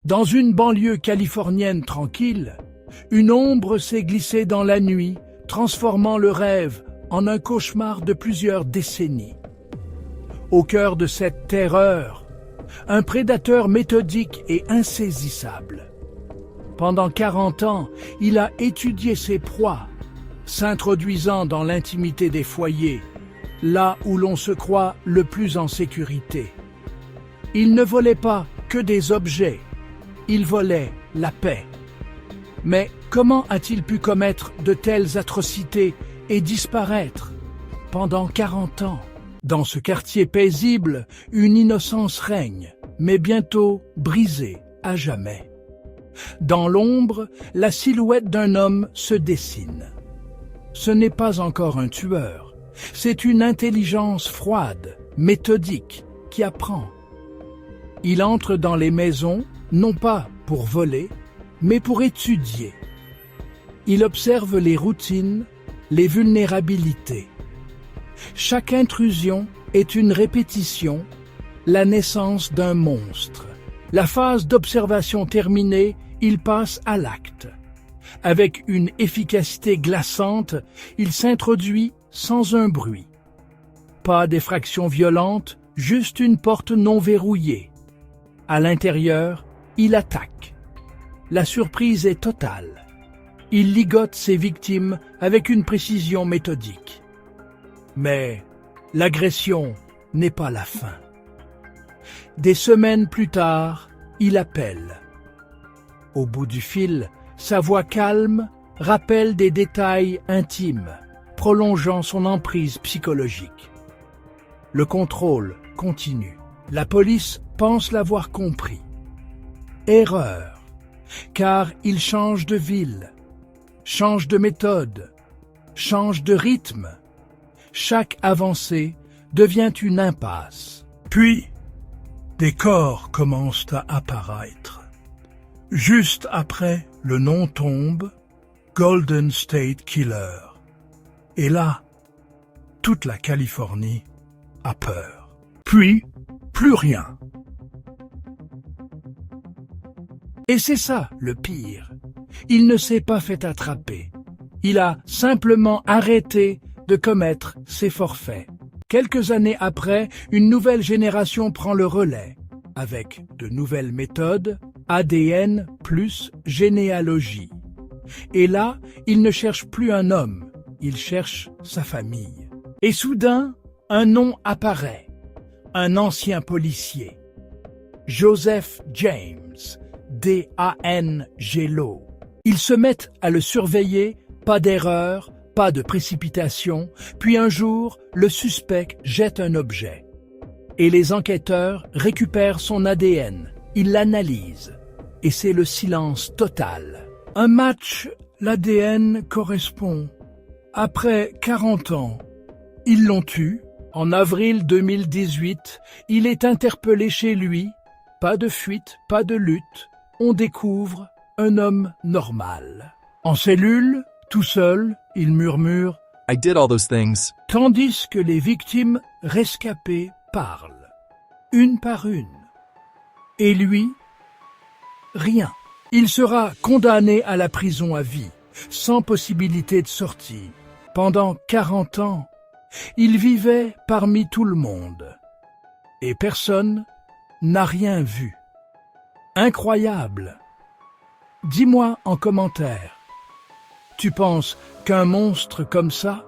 Dans une banlieue californienne tranquille, une ombre s'est glissée dans la nuit, transformant le rêve en un cauchemar de plusieurs décennies. Au cœur de cette terreur, un prédateur méthodique et insaisissable. Pendant 40 ans, il a étudié ses proies, s'introduisant dans l'intimité des foyers, là où l'on se croit le plus en sécurité. Il ne volait pas que des objets, il volait la paix. Mais comment a-t-il pu commettre de telles atrocités et disparaître pendant 40 ans? Dans ce quartier paisible, une innocence règne, mais bientôt brisée à jamais. Dans l'ombre, la silhouette d'un homme se dessine. Ce n'est pas encore un tueur, c'est une intelligence froide, méthodique, qui apprend. Il entre dans les maisons, non pas pour voler, mais pour étudier. Il observe les routines, les vulnérabilités. Chaque intrusion est une répétition, la naissance d'un monstre. La phase d'observation terminée, il passe à l'acte. Avec une efficacité glaçante, il s'introduit sans un bruit. Pas d'effraction violente, juste une porte non verrouillée. À l'intérieur, il attaque. La surprise est totale. Il ligote ses victimes avec une précision méthodique. Mais l'agression n'est pas la fin. Des semaines plus tard, il appelle. Au bout du fil, sa voix calme rappelle des détails intimes, prolongeant son emprise psychologique. Le contrôle continue. La police pense l'avoir compris. Erreur, car il change de ville, change de méthode, change de rythme. Chaque avancée devient une impasse. Puis, des corps commencent à apparaître. Juste après, le nom tombe, Golden State Killer. Et là, toute la Californie a peur. Puis, plus rien. Et c'est ça le pire. Il ne s'est pas fait attraper. Il a simplement arrêté de commettre ses forfaits. Quelques années après, une nouvelle génération prend le relais, avec de nouvelles méthodes, ADN plus généalogie. Et là, il ne cherche plus un homme, il cherche sa famille. Et soudain, un nom apparaît, un ancien policier, Joseph James, D-A-N-G-L-O. Ils se mettent à le surveiller, pas d'erreur, pas de précipitation, puis un jour, le suspect jette un objet. Et les enquêteurs récupèrent son ADN, ils l'analysent, et c'est le silence total. Un match, l'ADN correspond. Après 40 ans, ils l'ont tué. En avril 2018, il est interpellé chez lui. Pas de fuite, pas de lutte. On découvre un homme normal. En cellule, tout seul, il murmure I did all those things. tandis que les victimes rescapées parlent, une par une. Et lui, rien. Il sera condamné à la prison à vie, sans possibilité de sortie. Pendant 40 ans, il vivait parmi tout le monde. Et personne n'a rien vu. Incroyable. Dis-moi en commentaire. Tu penses qu'un monstre comme ça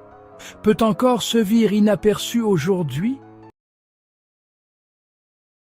peut encore se vivre inaperçu aujourd'hui ?